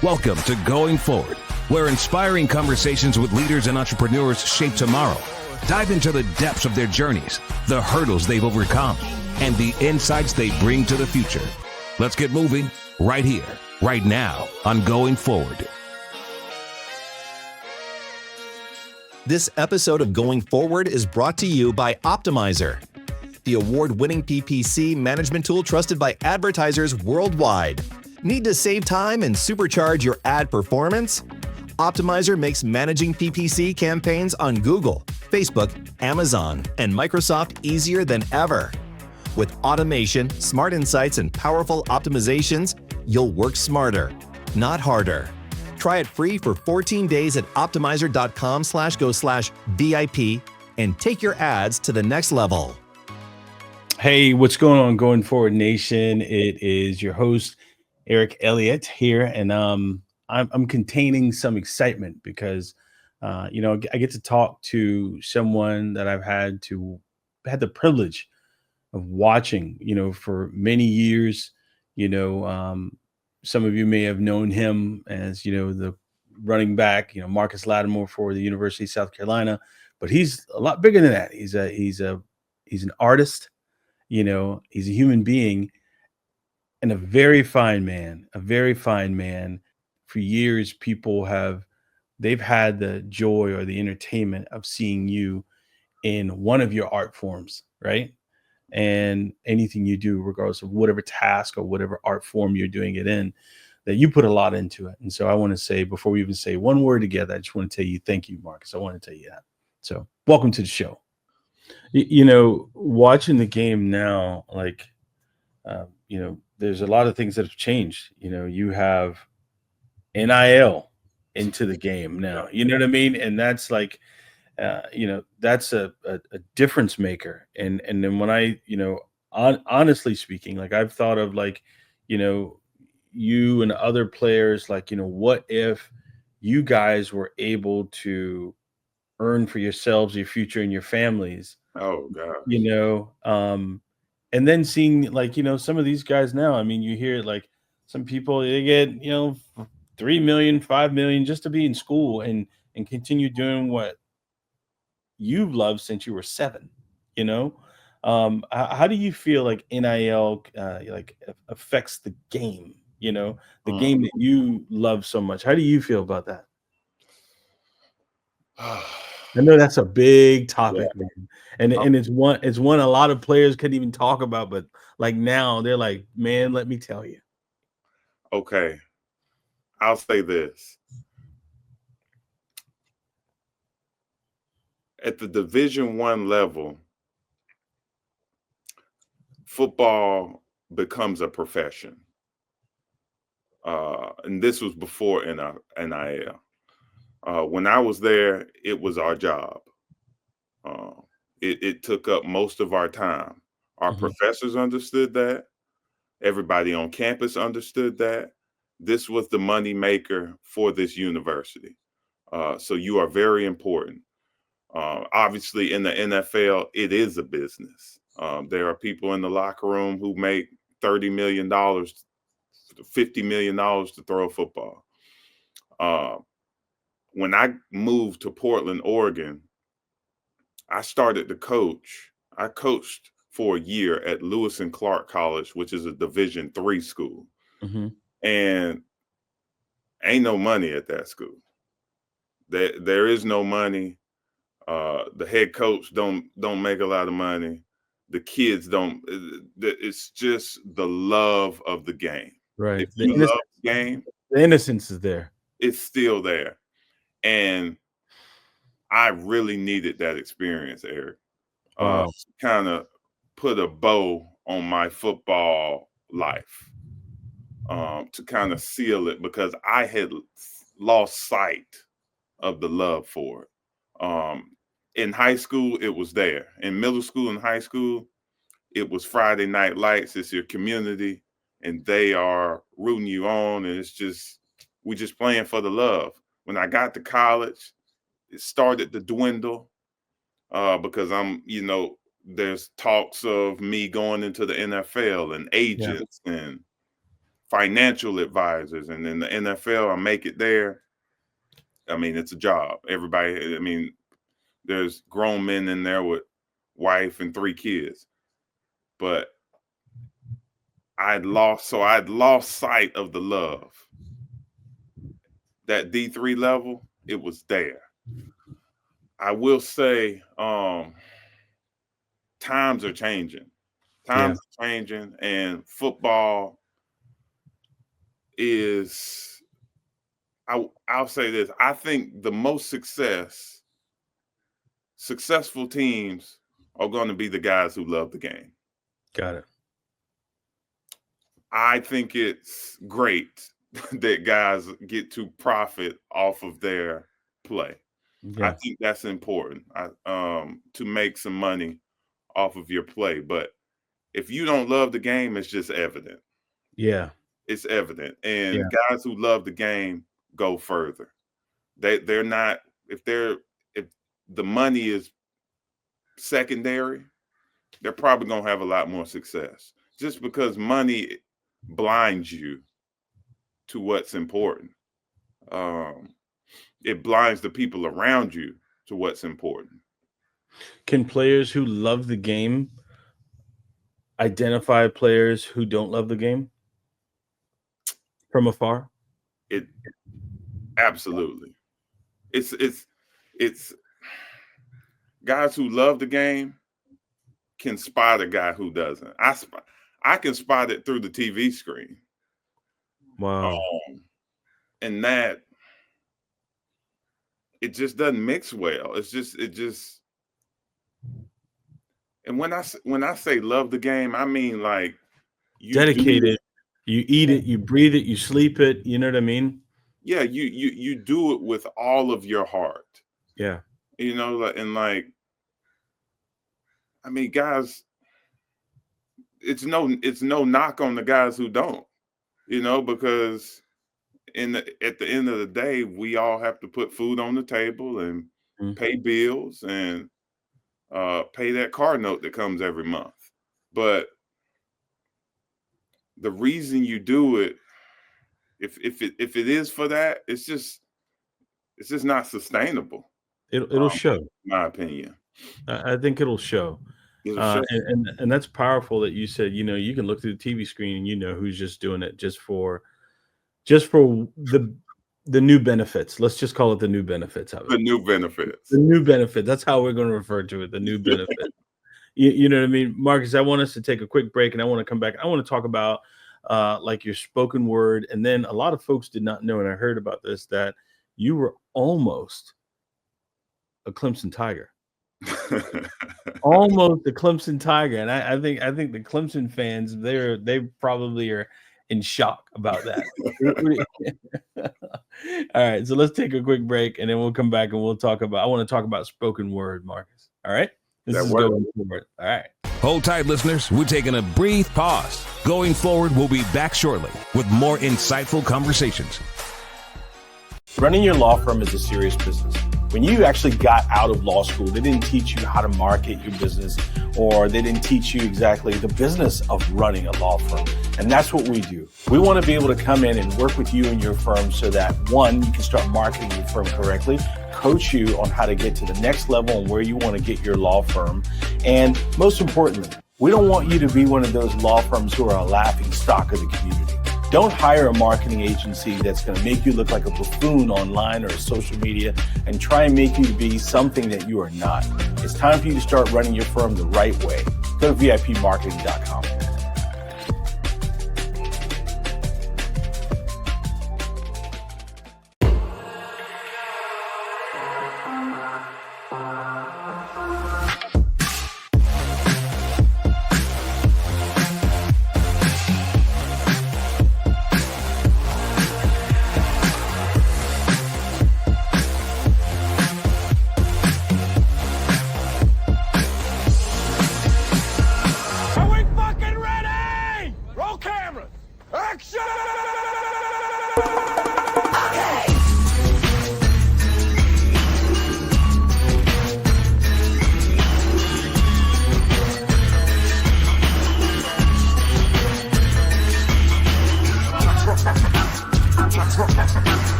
Welcome to Going Forward, where inspiring conversations with leaders and entrepreneurs shape tomorrow. Dive into the depths of their journeys, the hurdles they've overcome, and the insights they bring to the future. Let's get moving right here, right now on Going Forward. This episode of Going Forward is brought to you by Optimizer, the award-winning PPC management tool trusted by advertisers worldwide. Need to save time and supercharge your ad performance? Optimizer makes managing PPC campaigns on Google, Facebook, Amazon, and Microsoft easier than ever. With automation, smart insights, and powerful optimizations, you'll work smarter, not harder. Try it free for 14 days at optimizer.com/go/VIP and take your ads to the next level. Hey, what's going on, Going Forward Nation? It is your host, Eric Elliott here, and I'm containing some excitement because I get to talk to someone that I've had the privilege of watching, for many years. Some of you may have known him as, the running back, Marcus Lattimore for the University of South Carolina, but he's a lot bigger than that. He's an artist, he's a human being and a very fine man. For years, they've had the joy or the entertainment of seeing you in one of your art forms, right? And anything you do, regardless of whatever task or whatever art form you're doing it in, that you put a lot into it. And so I want to say, before we even say one word together, I just want to tell you, thank you, Marcus. I want to tell you that. So welcome to the show. Watching the game now, there's a lot of things that have changed. You have NIL into the game now, you know what I mean? And that's that's a difference maker. And then when I, honestly speaking, I've thought of you and other players, what if you guys were able to earn for yourselves, your future, and your families? Oh God. And then seeing some of these guys now, I mean, you hear some people, they get, 3 million, 5 million just to be in school and continue doing what you've loved since you were 7, how do you feel like NIL affects the game, the game that you love so much? How do you feel about that? I know that's a big topic, man. And it's one a lot of players couldn't even talk about, but now they're like, man, let me tell you. Okay. I'll say this. At the Division I level, football becomes a profession. And this was before NIL. When I was there, it was our job. It took up most of our time. Our professors understood that. Everybody on campus understood that. This was the money maker for this university. So you are very important. Obviously, in the NFL, it is a business. There are people in the locker room who make $30 million, $50 million to throw a football. When I moved to Portland, Oregon, I started to coach. I coached for a year at Lewis and Clark College, which is a Division III school. And ain't no money at that school. There is no money. The head coach don't make a lot of money. The kids don't. It's just the love of the game. Right. If you love the game, the innocence is there. It's still there. And I really needed that experience, Eric. Wow. To kind of put a bow on my football life, to kind of seal it, because I had lost sight of the love for it. In high school, it was there. In middle school and high school, it was Friday Night Lights. It's your community, and they are rooting you on, and we just playing for the love. When I got to college, it started to dwindle because there's talks of me going into the NFL and agents, and financial advisors, and in the NFL, I make it there. I mean, it's a job. Everybody, I mean, there's grown men in there with wife and 3 kids, but I'd lost sight of the love. That D3 level, it was there. I will say, times are changing. Times are changing, and football is, I'll say this, I think the most successful teams are going to be the guys who love the game. Got it. I think it's great that guys get to profit off of their play. Yeah. I think that's important, to make some money off of your play. But if you don't love the game, it's just evident. Yeah. It's evident. And guys who love the game go further. They're not, if the money is secondary, they're probably going to have a lot more success. Just because money blinds you to what's important. It blinds the people around you to what's important. Can players who love the game identify players who don't love the game from afar? It absolutely. It's guys who love the game can spot a guy who doesn't. I can spot it through the TV screen. Wow. And that, it just doesn't mix well. It just and when I say love the game, I mean like you dedicated. You eat it, you breathe it, you sleep it. You know what I mean? Yeah, you do it with all of your heart. Yeah. You know, and like, I mean, guys, it's no knock on the guys who don't, you know, because at the end of the day, we all have to put food on the table and pay bills and pay that car note that comes every month. But the reason you do it, if it is for that, it's just not sustainable. It'll show, in my opinion. I think it'll show. And that's powerful that you said, you know, you can look through the TV screen and you know who's just doing it just for the new benefits. Let's just call it the new benefits of it. The new benefits. The new benefit. That's how we're going to refer to it. The new benefit. You know what I mean? Marcus, I want us to take a quick break and I want to come back. I want to talk about like your spoken word. And then a lot of folks did not know, and I heard about this, that you were almost a Clemson Tiger. Almost a Clemson Tiger. And I think the Clemson fans, they probably are in shock about that. All right, so let's take a quick break and then we'll come back and we'll talk about, I want to talk about spoken word, Marcus. All right? This is going forward. All right. Hold tight, listeners. We're taking a brief pause. Going forward, we'll be back shortly with more insightful conversations. Running your law firm is a serious business. When you actually got out of law school, they didn't teach you how to market your business, or they didn't teach you exactly the business of running a law firm. And that's what we do. We want to be able to come in and work with you and your firm so that, one, you can start marketing your firm correctly, coach you on how to get to the next level and where you want to get your law firm. And most importantly, we don't want you to be one of those law firms who are a laughing stock of the community. Don't hire a marketing agency that's going to make you look like a buffoon online or social media and try and make you to be something that you are not. It's time for you to start running your firm the right way. Go to VIPmarketing.com.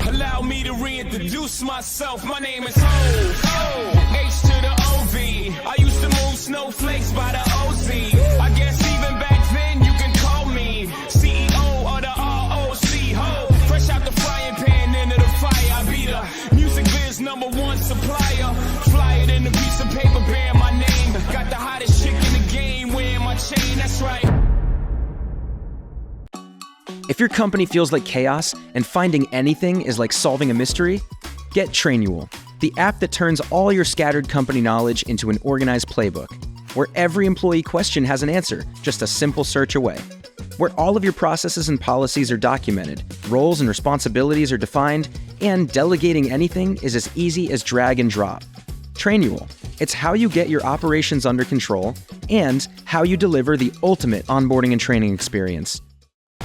Allow me to reintroduce myself. My name is Ho, H to the O-V. I used to move snowflakes by the OZ. I guess even back then you can call me CEO of the ROC. Ho, fresh out the frying pan into the fire. I be the music biz #1 supplier. Flyer than a piece of paper bearing my name. Got the hottest chick in the game wearing my chain, that's right. If your company feels like chaos and finding anything is like solving a mystery, get Trainual, the app that turns all your scattered company knowledge into an organized playbook, where every employee question has an answer, just a simple search away, where all of your processes and policies are documented, roles and responsibilities are defined, and delegating anything is as easy as drag and drop. Trainual, it's how you get your operations under control and how you deliver the ultimate onboarding and training experience.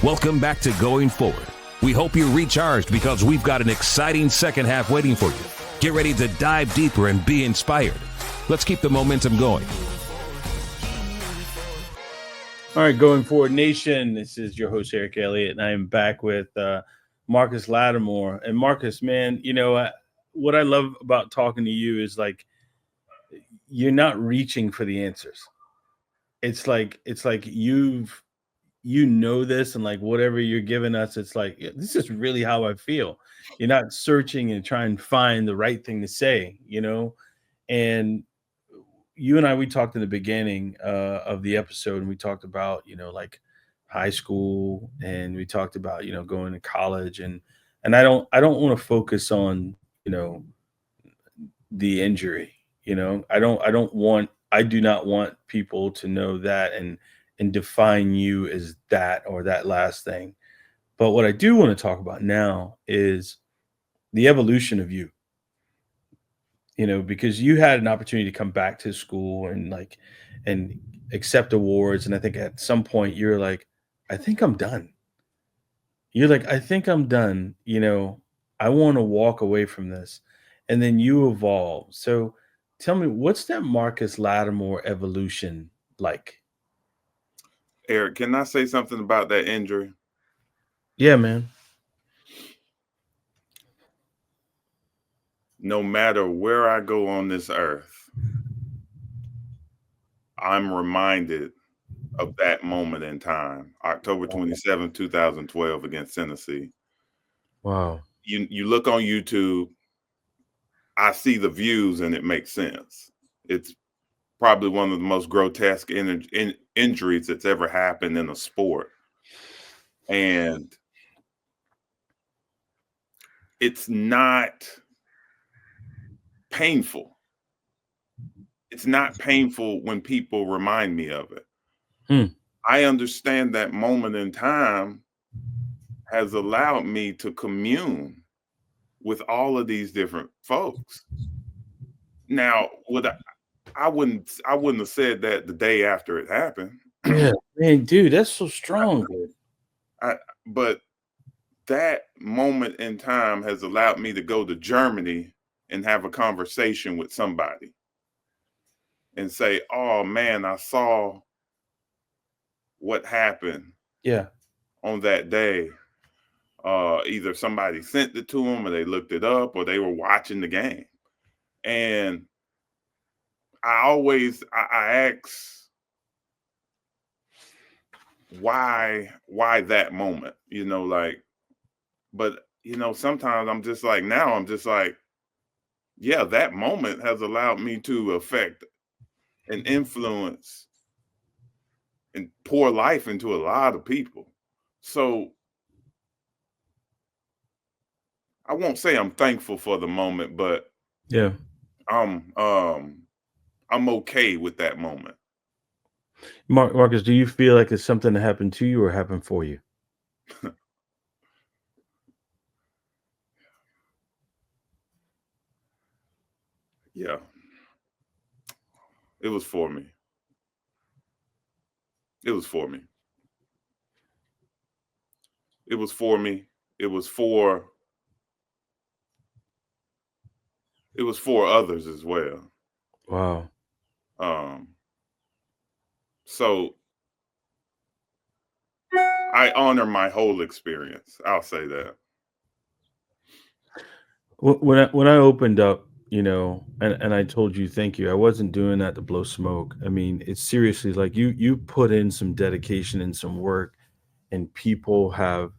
Welcome back to Going Forward. We hope you're recharged because we've got an exciting second half waiting for you. Get ready to dive deeper and be inspired. Let's keep the momentum going. All right, Going Forward Nation. This is your host, Eric Elliott, and I am back with Marcus Lattimore. And Marcus, man, you know, what I love about talking to you is like you're not reaching for the answers. It's like you know this, and like whatever you're giving us, it's like, this is really how I feel. You're not searching and trying to find the right thing to say, you know. And you and I, we talked in the beginning of the episode, and we talked about, you know, like high school, and we talked about, you know, going to college, and I don't want to focus on, you know, the injury, you know. I do not want people to know that and define you as that or that last thing. But what I do want to talk about now is the evolution of you, you know, because you had an opportunity to come back to school and accept awards. And I think at some point you're like, I think I'm done. You're like, I think I'm done. You know, I want to walk away from this. And then you evolve. So tell me, what's that Marcus Lattimore evolution like? Eric, can I say something about that injury? Yeah, man. No matter where I go on this earth, I'm reminded of that moment in time, October 27, 2012 against Tennessee. Wow. You look on YouTube, I see the views and it makes sense. It's probably one of the most grotesque injuries that's ever happened in a sport. And it's not painful. It's not painful when people remind me of it. I understand that moment in time has allowed me to commune with all of these different folks. Now, I wouldn't have said that the day after it happened. Yeah, man, dude, that's so strong, dude. But that moment in time has allowed me to go to Germany and have a conversation with somebody and say, oh man, I saw what happened on that day. Either somebody sent it to them or they looked it up or they were watching the game. And I ask why that moment, you know, like, but you know, sometimes I'm just like, yeah, that moment has allowed me to affect and influence and pour life into a lot of people. So I won't say I'm thankful for the moment, but yeah, I'm okay with that moment. Marcus, do you feel like it's something that happened to you or happened for you? Yeah. It was for me. It was for me. It was for me. It was for others as well. Wow. So I honor my whole experience. I'll say that. When I opened up, and I told you thank you, I wasn't doing that to blow smoke. I mean, it's seriously like you put in some dedication and some work, and people have,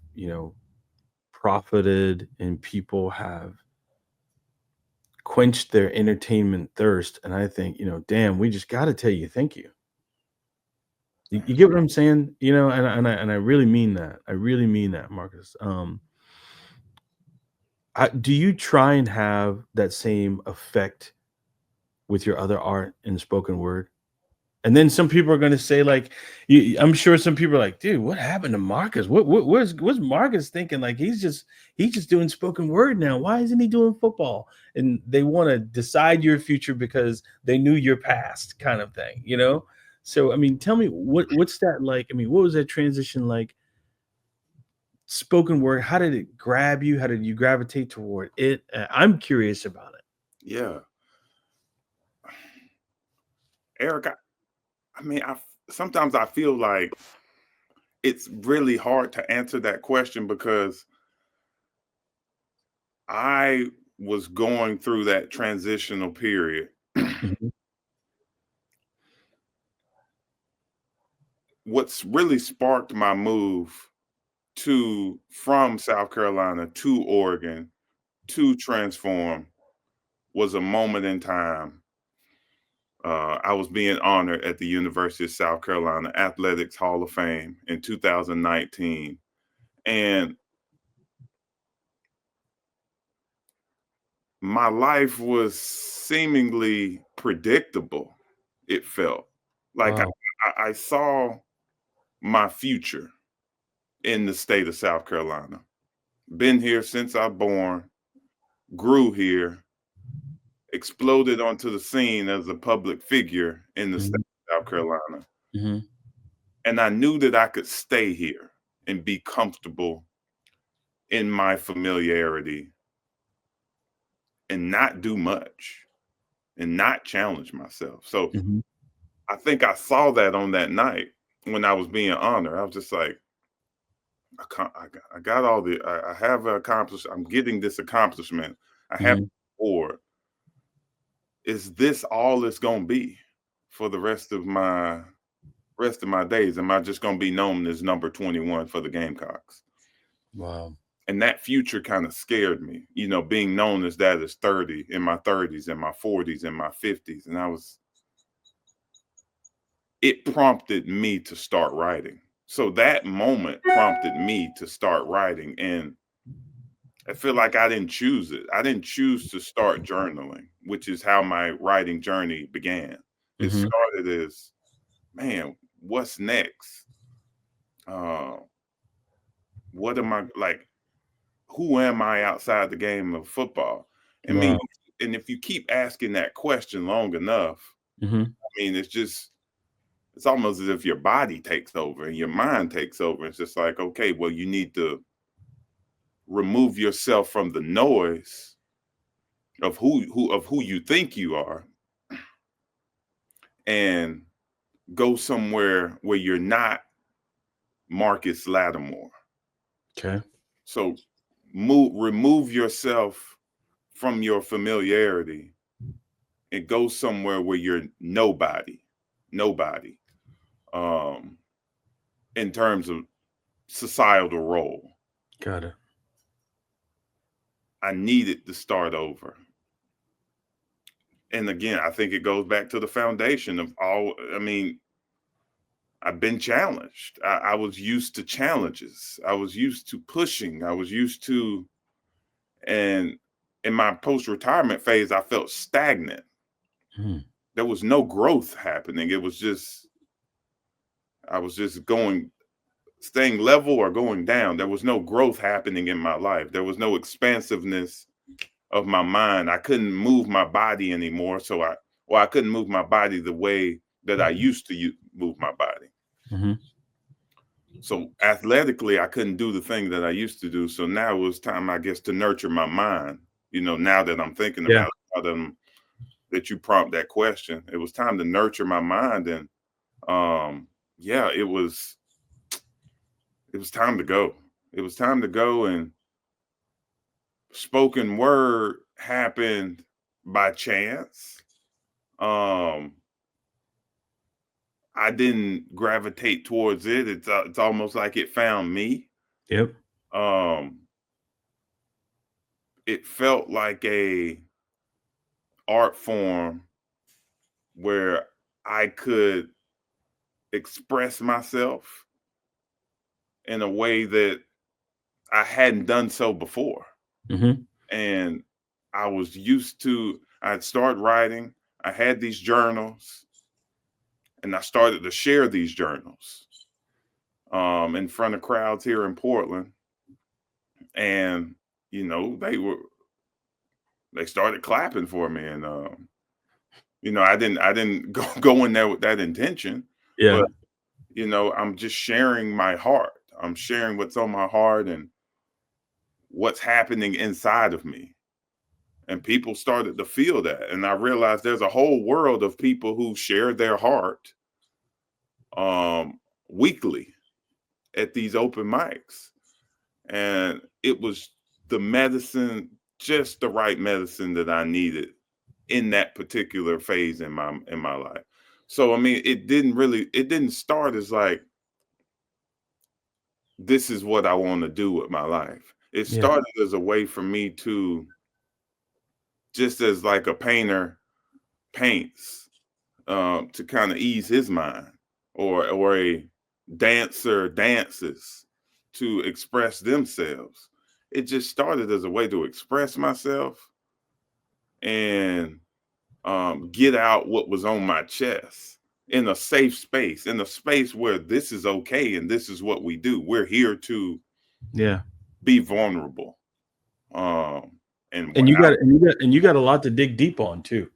profited, and people have quenched their entertainment thirst. And I think, damn, we just got to tell you thank you. You get what I'm saying? And I really mean that. I really mean that, Marcus. Do you try and have that same effect with your other art in spoken word? And then some people are going to say, like, I'm sure some people are like, dude, what happened to Marcus? What's Marcus thinking? Like, he's just doing spoken word now. Why isn't he doing football? And they want to decide your future because they knew your past, kind of thing, So, I mean, tell me what's that like? I mean, what was that transition like? Spoken word, how did it grab you? How did you gravitate toward it? I'm curious about it. Yeah. Eric, I mean, sometimes I feel like it's really hard to answer that question because I was going through that transitional period. Mhm. What's really sparked my move from South Carolina to Oregon to transform was a moment in time. I was being honored at the University of South Carolina Athletics Hall of Fame in 2019. And my life was seemingly predictable, it felt. Like Wow. I saw my future in the state of South Carolina. Been here since I born, grew here, exploded onto the scene as a public figure in the state of South Carolina. Mhm. And I knew that I could stay here and be comfortable in my familiarity and not do much and not challenge myself. So Mhm. I think I saw that on that night when I was being honored. I was just like, I got all I have accomplished. I'm getting this accomplishment. I have Mhm. the award. Is this all it's gonna be for the rest of my days? Am I just gonna be known as number 21 for the Gamecocks? Wow. And that future kind of scared me, being known as that as 30, in my 30s, in my 40s, in my 50s. And it prompted me to start writing. So that moment prompted me to start writing. And I feel like I didn't choose it. I didn't choose to start journaling, which is how my writing journey began. It Mhm. started as, man, what's next? What am I like? Who am I outside the game of football? I mean, Wow. and if you keep asking that question long enough, Mhm. I mean, it's almost as if your body takes over and your mind takes over. It's just like, okay, well, you need to remove yourself from the noise of who you think you are and go somewhere where you're not Marcus Lattimore. Okay. So remove yourself from your familiarity and go somewhere where you're nobody um in terms of societal role. Got it. I needed to start over. And again, I think it goes back to the foundation of I've been challenged. I was used to challenges. I was used to pushing. I was used to, and in my post-retirement phase, I felt stagnant. Mhm. There was no growth happening. I was just staying level or going down. There was no growth happening in my life. There was no expansiveness of my mind. I couldn't move my body anymore. I couldn't move my body the way that I used to move my body. Mhm. So athletically, I couldn't do the thing that I used to do. So now it was time, I guess, to nurture my mind. Now that I'm thinking Yeah. about it, that you prompt that question, it was time to nurture my mind. And yeah, it was it was time to go. It was time to go, and spoken word happened by chance. I didn't gravitate towards it. It's almost like it found me. Yep. It felt like a art form where I could express myself in a way that I hadn't done so before. Mm-hmm. And I was used to, I'd start writing, I had these journals, and I started to share these journals in front of crowds here in Portland. And, you know, they started clapping for me. And, you know, I didn't go in there with that intention, Yeah. but, you know, I'm just sharing my heart. I'm sharing what's on my heart and what's happening inside of me. And people started to feel that. And I realized there's a whole world of people who share their heart weekly at these open mics. And it was the medicine, just the right medicine that I needed in that particular phase in my life. So I mean, it didn't start as like, this is what I want to do with my life. It Yeah. started as a way for me to, just as like a painter paints to kind of ease his mind, or a dancer dances to express themselves. It just started as a way to express myself and get out what was on my chest in a safe space, in a space where this is okay and this is what we do. We're here to be vulnerable. And you got a lot to dig deep on too.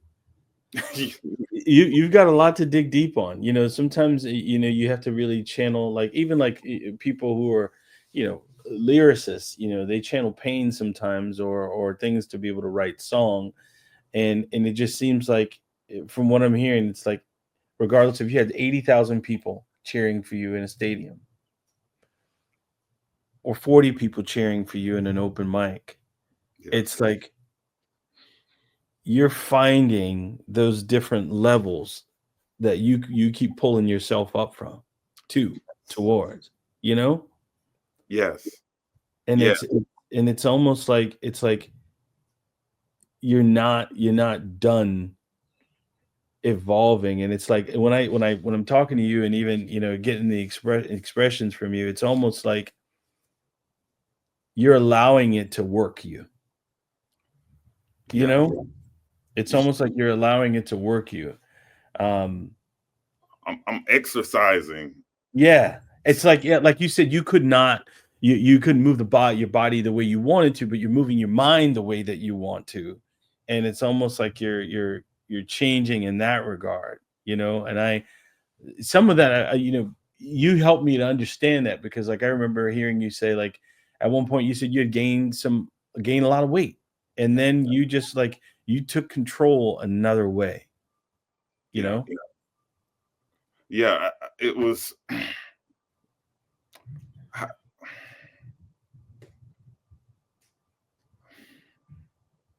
You've got a lot to dig deep on. You know, sometimes you have to really channel, like even like people who are, lyricists. They channel pain sometimes, or things to be able to write song, and it just seems like, from what I'm hearing, it's like, regardless if you had 80,000 people cheering for you in a stadium, or 40 people cheering for you in an open mic, it's like you're finding those different levels that you keep pulling yourself up from towards, Yes. and Yeah. it's almost like, you're not done evolving. And it's like, when I'm talking to you, and even getting the expressions from you, it's almost like you're allowing it to work you. It's almost like you're allowing it to work you. I'm exercising. Yeah, it's like, like you said, you could not, you couldn't move your body the way you wanted to, but you're moving your mind the way that you want to, and it's almost like you're changing in that regard, And some of that, you helped me to understand that, because like I remember hearing you say, like, at one point you said you had gained a lot of weight, and then you just like, you took control another way, Yeah, it was.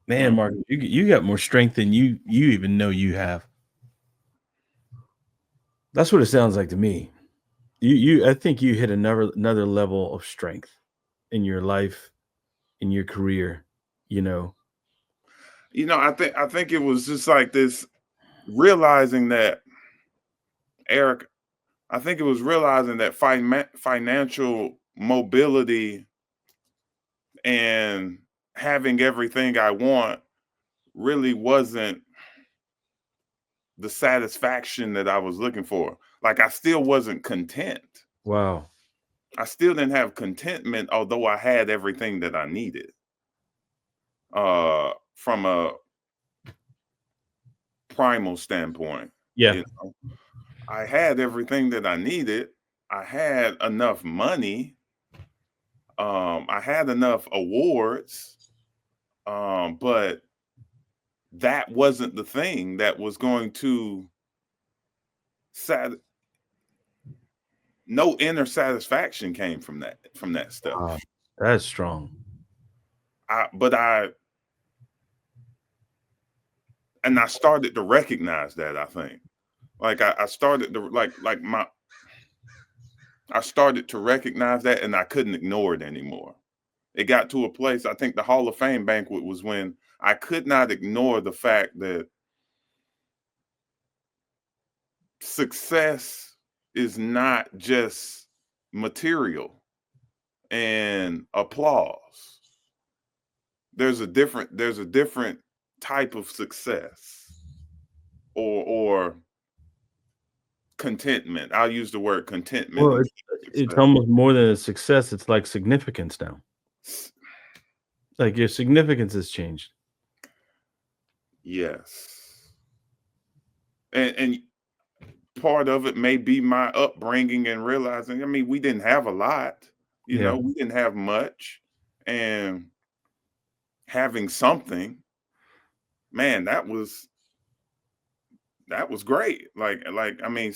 Man, Mark, you got more strength than you even know you have. That's what it sounds like to me. I think you hit another level of strength in your life, in your career. I think it was just like this, realizing that, Eric, I think it was realizing that financial mobility and having everything I want really wasn't the satisfaction that I was looking for. Like, I still wasn't content. Wow. I still didn't have contentment, although I had everything that I needed. From a primal standpoint. Yeah. I had everything that I needed. I had enough money. I had enough awards. But that wasn't the thing that was going to no inner satisfaction came from that stuff. Wow, that's strong. I started to recognize that. I think, like, I started to I started to recognize that, and I couldn't ignore it anymore. It got to a place. I think the Hall of Fame banquet was when I could not ignore the fact that success is not just material and applause. There's a different type of success, or contentment. I'll use the word contentment. Well, it's almost more than a success. It's like significance now. Like your significance has changed. Yes. And part of it may be my upbringing and realizing, I mean, we didn't have a lot, you know, we didn't have much. And having something, man, that was great. Like, I mean,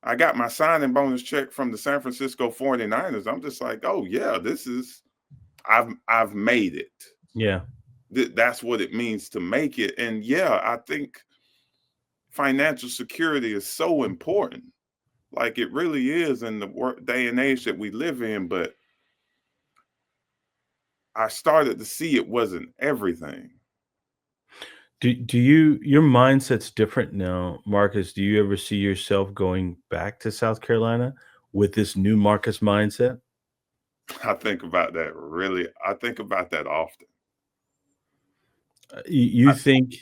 I got my signing bonus check from the San Francisco 49ers. I'm just like, oh yeah, I've made it. Yeah. That's what it means to make it. And yeah, I think financial security is so important. Like, it really is in the day and age that we live in. But I started to see it wasn't everything. Do your mindset's different now, Marcus? Do you ever see yourself going back to South Carolina with this new Marcus mindset? I think about that often. You think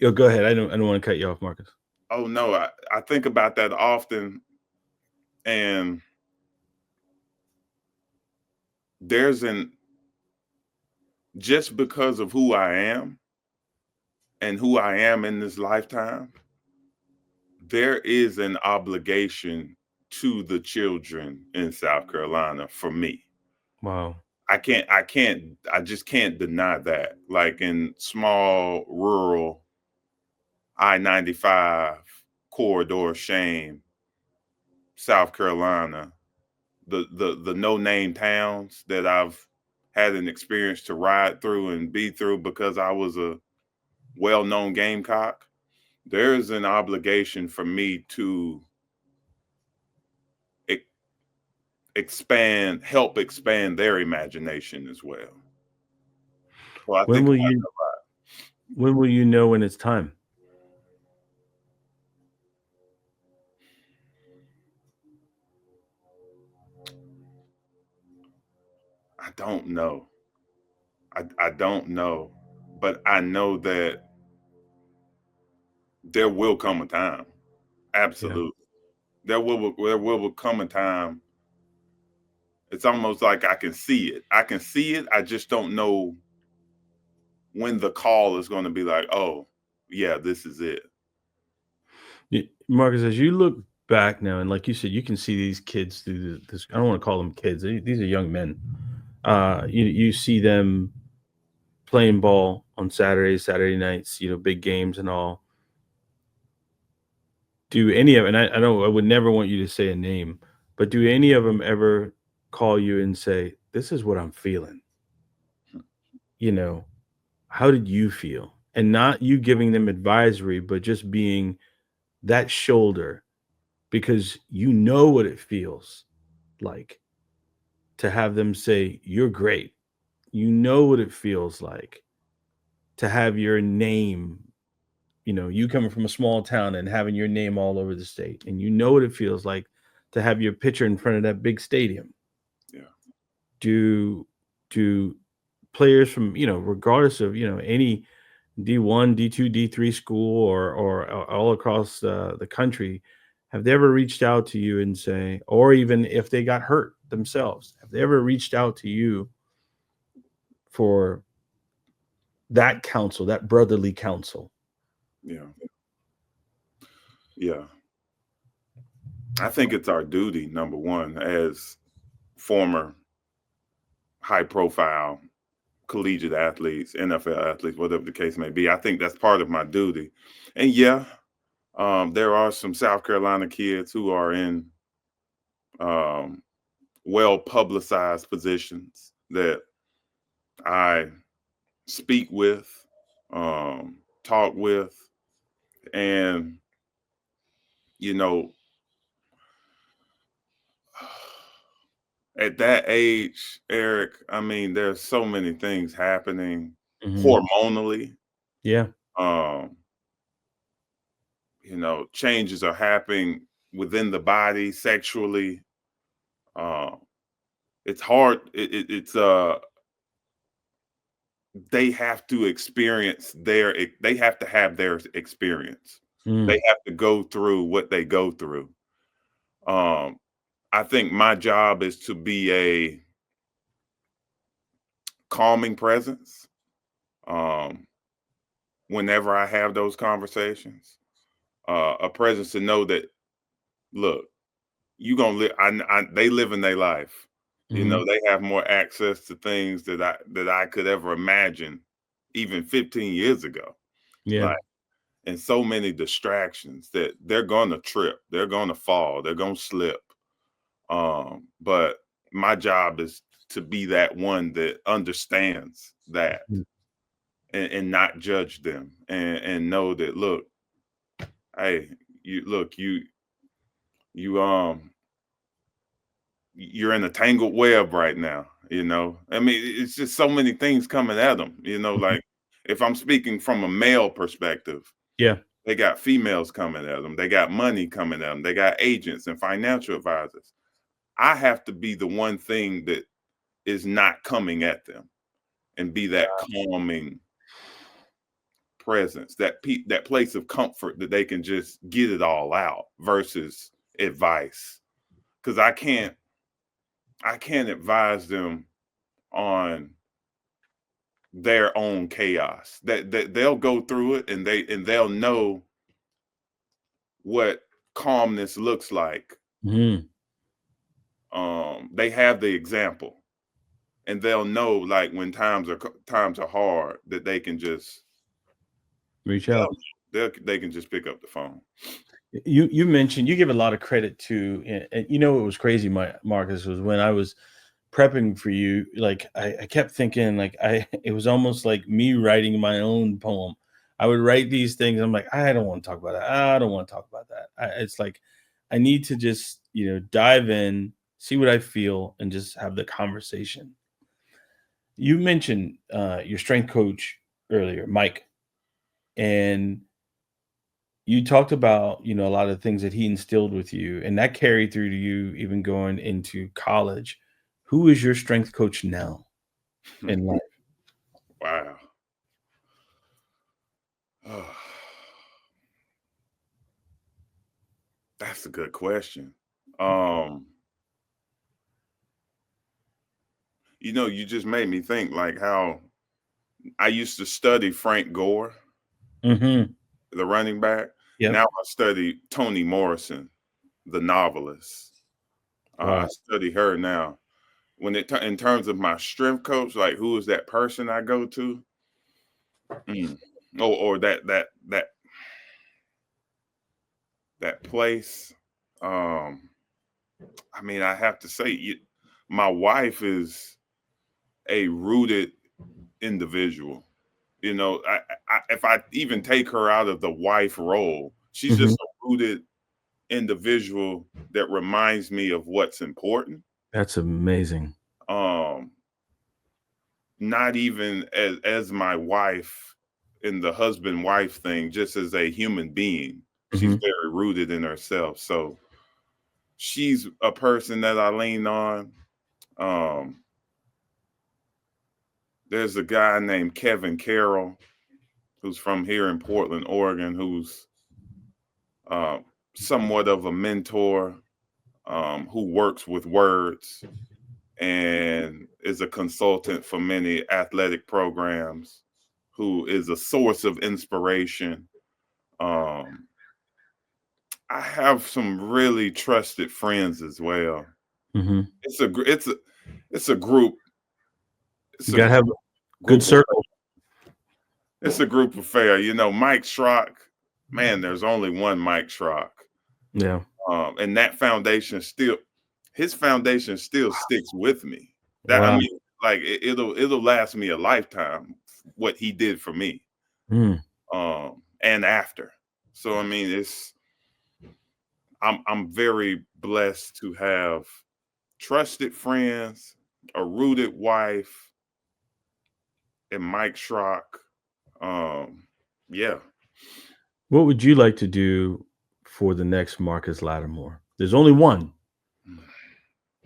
oh, go ahead. I don't want to cut you off, Marcus. Oh no, I think about that often, and just because of who I am and who I am in this lifetime, there is an obligation to the children in South Carolina for me. Wow. I just can't deny that. Like, in small, rural, I-95 corridor shame, South Carolina, the no-name towns that I've had an experience to ride through and be through because I was a well-known Gamecock, there's an obligation for me to help expand their imagination as well. Well, when will you know when it's time? I don't know. I don't know, but I know that there will come a time. Absolutely. Yeah. There will come a time. It's almost like I can see it. I just don't know when the call is going to be like, oh, yeah, this is it. Marcus, as you look back now, and like you said, you can see these kids through this. I don't want to call them kids. These are young men. You see them playing ball on Saturday nights, big games and all. Do any of, and I would never want you to say a name, but do any of them ever call you and say, this is what I'm feeling? How did you feel? And not you giving them advisory, but just being that shoulder, because you know what it feels like to have them say, you're great. You know what it feels like to have your name, you coming from a small town and having your name all over the state. And you know what it feels like to have your picture in front of that big stadium. Yeah. Do players from, regardless of, any D1, D2, D3 school or all across the country, have they ever reached out to you and say, or even if they got hurt themselves, have they ever reached out to you for that counsel, that brotherly counsel? Yeah. Yeah. I think it's our duty, number one, as former high-profile collegiate athletes, NFL athletes, whatever the case may be. I think that's part of my duty. And yeah, there are some South Carolina kids who are in well publicized positions that I speak with, talk with, and you know, at that age, Eric, I mean, there's so many things happening hormonally. Yeah. Um, changes are happening within the body sexually. Uh, it's hard. It's they have to experience they have to have their experience. They have to go through what they go through. I think my job is to be a calming presence whenever I have those conversations. A presence to know that, look, you gonna live. They live in their life. They have more access to things that I could ever imagine, even 15 years ago. Yeah. Like, and so many distractions that they're gonna trip, they're gonna fall, they're gonna slip. But my job is to be that one that understands that and not judge them and know that, look, hey, you're in a tangled web right now. I mean, it's just so many things coming at them. Like, if I'm speaking from a male perspective, Yeah. they got females coming at them, they got money coming at them, they got agents and financial advisors. I have to be the one thing that is not coming at them and be that calming presence, that place of comfort that they can just get it all out versus advice. Because I can't advise them on their own chaos. That they'll go through it and they'll know what calmness looks like. They have the example, and they'll know, like, when times are hard, that they can just Reach out. They can just pick up the phone. You mentioned, you give a lot of credit to, and it was crazy, Marcus, was when I was prepping for you. Like, I kept thinking, like, it was almost like me writing my own poem. I would write these things. I'm like, I don't want to talk about that. I don't want to talk about that. It's like, I need to just, dive in, see what I feel, and just have the conversation. You mentioned your strength coach earlier, Mike, and you talked about, a lot of things that he instilled with you, and that carried through to you even going into college. Who is your strength coach now in life? Wow. Oh, that's a good question. You just made me think, like, how I used to study Frank Gore, the running back. Yep. Now I study Toni Morrison, the novelist. Wow. I study her now. When in terms of my strength coach, like, who is that person I go to? Or that place. I mean, I have to say, my wife is a rooted individual. If I even take her out of the wife role, she's just a rooted individual that reminds me of what's important. That's amazing. Not even as my wife in the husband-wife thing, just as a human being. She's very rooted in herself. So she's a person that I lean on. There's a guy named Kevin Carroll, who's from here in Portland, Oregon, who's somewhat of a mentor, who works with words and is a consultant for many athletic programs, who is a source of inspiration. I have some really trusted friends as well. It's a group. You gotta have a good circle. It's a group affair. Mike Schrock, man, there's only one Mike Schrock. Yeah. And that foundation still, his foundation still sticks with me. That I Wow. mean, like it'll last me a lifetime. What he did for me, Mm. and after. So I mean, I'm very blessed to have trusted friends, a rooted wife, and Mike Schrock. Yeah. What would you like to do for the next Marcus Lattimore? There's only one,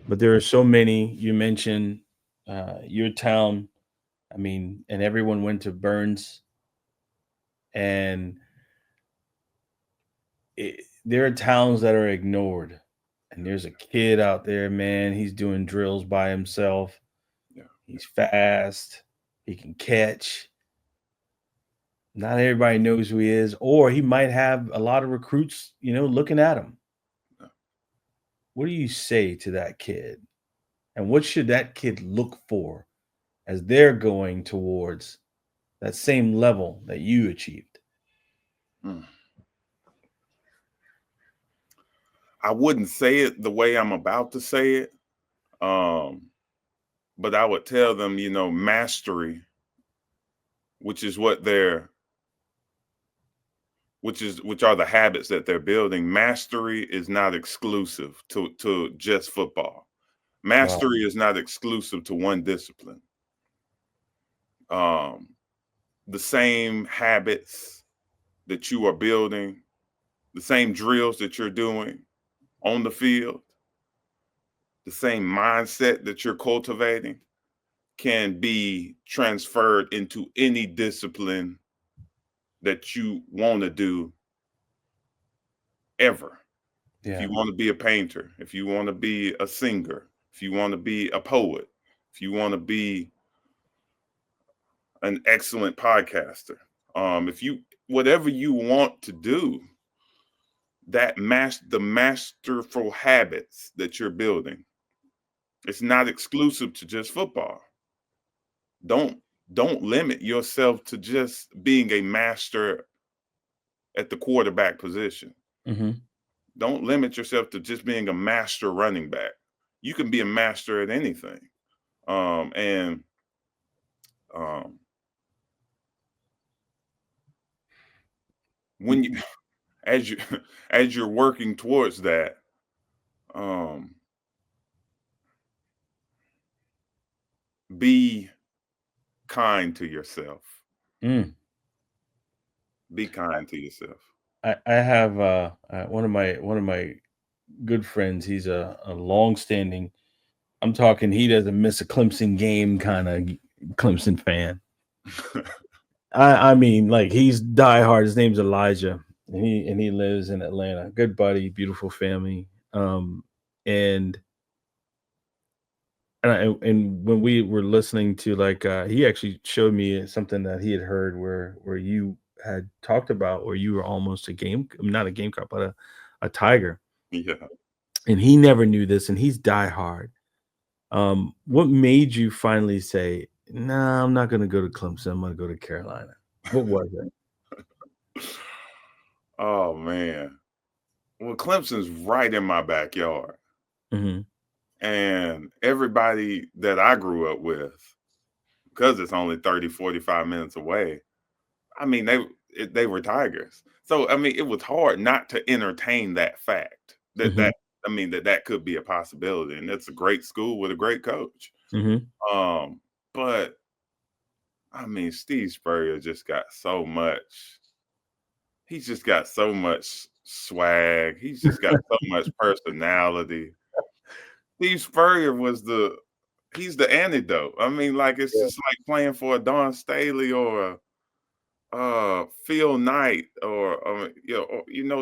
but there are so many. You mentioned your town. I mean, and everyone went to Burns, and there are towns that are ignored. And there's a kid out there, man. He's doing drills by himself. Yeah. He's fast. He can catch. Not everybody knows who he is, or he might have a lot of recruits, looking at him. Yeah. What do you say to that kid? And what should that kid look for as they're going towards that same level that you achieved? Mm. I wouldn't say it the way I'm about to say it. But I would tell them, mastery, which are the habits that they're building. Mastery is not exclusive to just football. Mastery is not exclusive to one discipline. The same habits that you are building, the same drills that you're doing on the field, the same mindset that you're cultivating can be transferred into any discipline that you want to do ever. Yeah. If you want to be a painter, if you want to be a singer, if you want to be a poet, if you want to be an excellent podcaster, whatever you want to do, the masterful habits that you're building, it's not exclusive to just football. Don't limit yourself to just being a master at the quarterback position. Mm-hmm. Don't limit yourself to just being a master running back. You can be a master at anything. And when you as you as you're working towards that, be kind to yourself. Mm. Be kind to yourself. I have one of my good friends. He's a long-standing. I'm talking. He doesn't miss a Clemson game kind of Clemson fan. I mean, like he's diehard. His name's Elijah, and he lives in Atlanta. Good buddy, beautiful family. And when we were listening to he actually showed me something that he had heard where you had talked about where you were almost not a gamecock, but a tiger. Yeah. And he never knew this, and he's diehard. What made you finally say, "Nah, I'm not going to go to Clemson. I'm going to go to Carolina"? What was it? Oh man. Well, Clemson's right in my backyard. Mm-hmm. And everybody that I grew up with, because it's only 30, 45 minutes away, I mean, they were Tigers. So, I mean, it was hard not to entertain that fact that could be a possibility. And it's a great school with a great coach. Mm-hmm. But I mean, Steve Spurrier just got so much. He's just got so much swag. He's just got so much personality. Steve Spurrier he's the antidote. I mean, it's just like playing for a Don Staley or Phil Knight or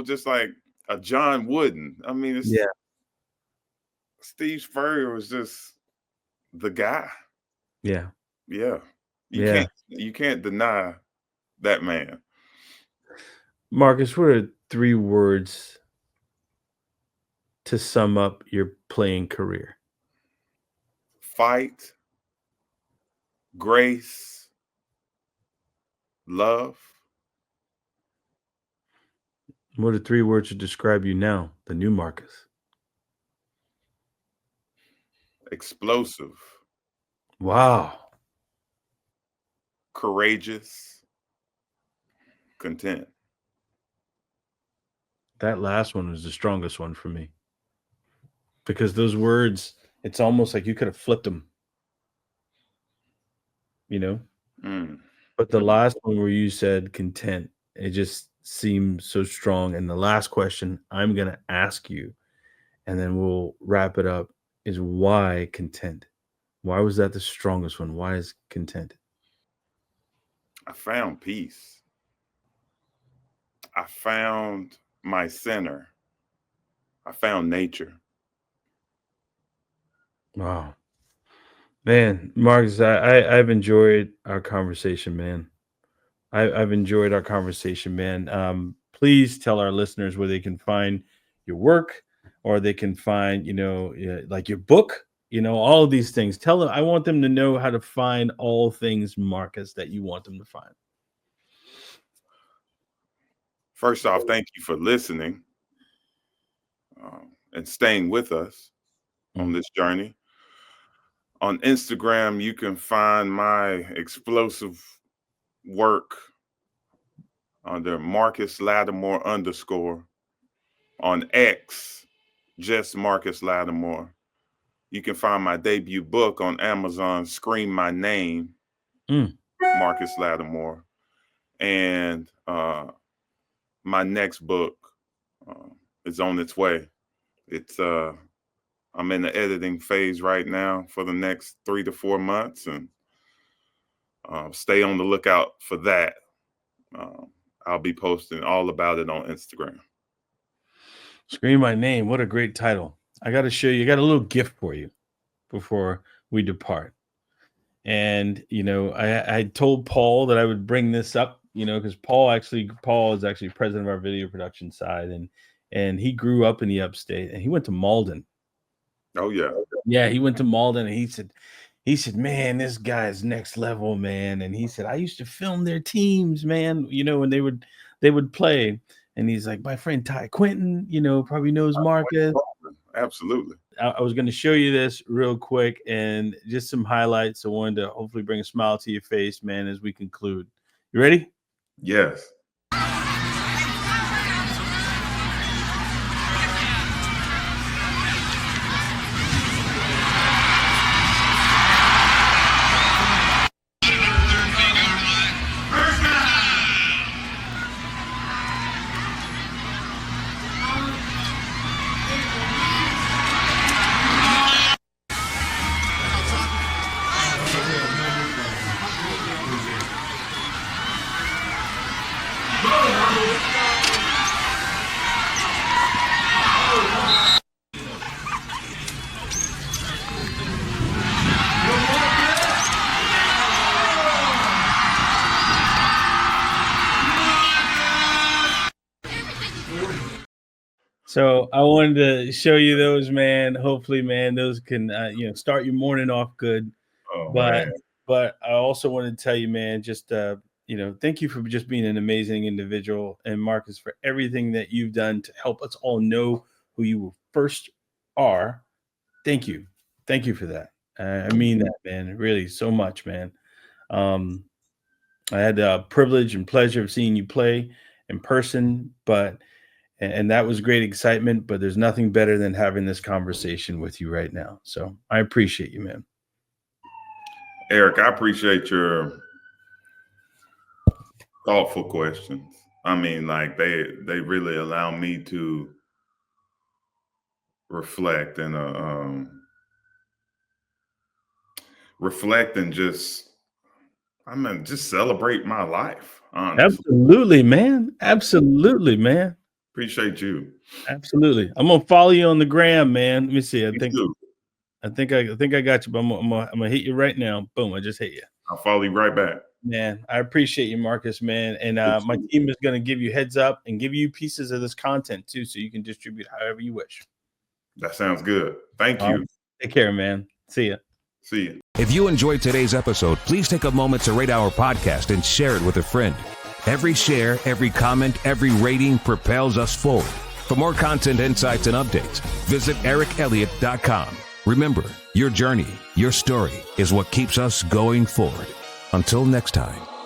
just like a John Wooden. I mean, Steve Spurrier was just the guy. Yeah. Yeah. Yeah. You can't deny that man. Marcus, what are 3 words to sum up your playing career? Fight, grace, love. What are 3 words to describe you now, the new Marcus? explosive, Wow. courageous, content. That last one was the strongest one for me. Because those words, it's almost like you could have flipped them. You know? Mm. But the last one where you said content, it just seemed so strong. And the last question I'm going to ask you, and then we'll wrap it up, is why content? Why was that the strongest one? Why is content? I found peace. I found my center. I found nature. Wow. Man, Marcus, I've enjoyed our conversation, man. I've enjoyed our conversation, man. Please tell our listeners where they can find your work, or they can find, like your book, all of these things. Tell them, I want them to know how to find all things Marcus that you want them to find. First off, thank you for listening and staying with us on this journey. On Instagram, you can find my explosive work under Marcus Lattimore _. On X, just Marcus Lattimore. You can find my debut book on Amazon, Scream My Name, Marcus Lattimore. And my next book is on its way. It's I'm in the editing phase right now for the next 3 to 4 months, and stay on the lookout for that. I'll be posting all about it on Instagram. Scream My Name. What a great title. I got to show you. I got a little gift for you before we depart. And, I told Paul that I would bring this up, because Paul is actually president of our video production side. And he grew up in the upstate, and he went to Malden. Oh, yeah. Yeah, he went to Malden, and he said, man, this guy is next level, man. And he said, I used to film their teams, man, when they would play. And he's like, my friend Ty Quinton, probably knows Marcus. Absolutely. I was going to show you this real quick and just some highlights. I wanted to hopefully bring a smile to your face, man, as we conclude. You ready? Yes. So I wanted to show you those, man. Hopefully, man, those can, start your morning off good. Oh, but I also wanted to tell you, man, just, thank you for just being an amazing individual, and Marcus, for everything that you've done to help us all know who you first are. Thank you. Thank you for that. I mean that, man, really so much, man. I had the privilege and pleasure of seeing you play in person, and that was great excitement, but there's nothing better than having this conversation with you right now. So I appreciate you, man. Eric, I appreciate your thoughtful questions. I mean, like they really allow me to reflect and just celebrate my life. Honestly. Absolutely, man. Absolutely, man. Appreciate you. Absolutely. I'm gonna follow you on the gram, man. Let me see. I think I got you, but I'm gonna hit you right now. Boom! I just hit you. I'll follow you right back. Man, I appreciate you, Marcus, man. And my team is gonna give you heads up and give you pieces of this content too, so you can distribute however you wish. That sounds good. Thank you. Take care, man. See ya. See you. If you enjoyed today's episode, please take a moment to rate our podcast and share it with a friend. Every share, every comment, every rating propels us forward. For more content, insights, and updates, visit ericelliott.com. Remember, your journey, your story is what keeps us going forward. Until next time.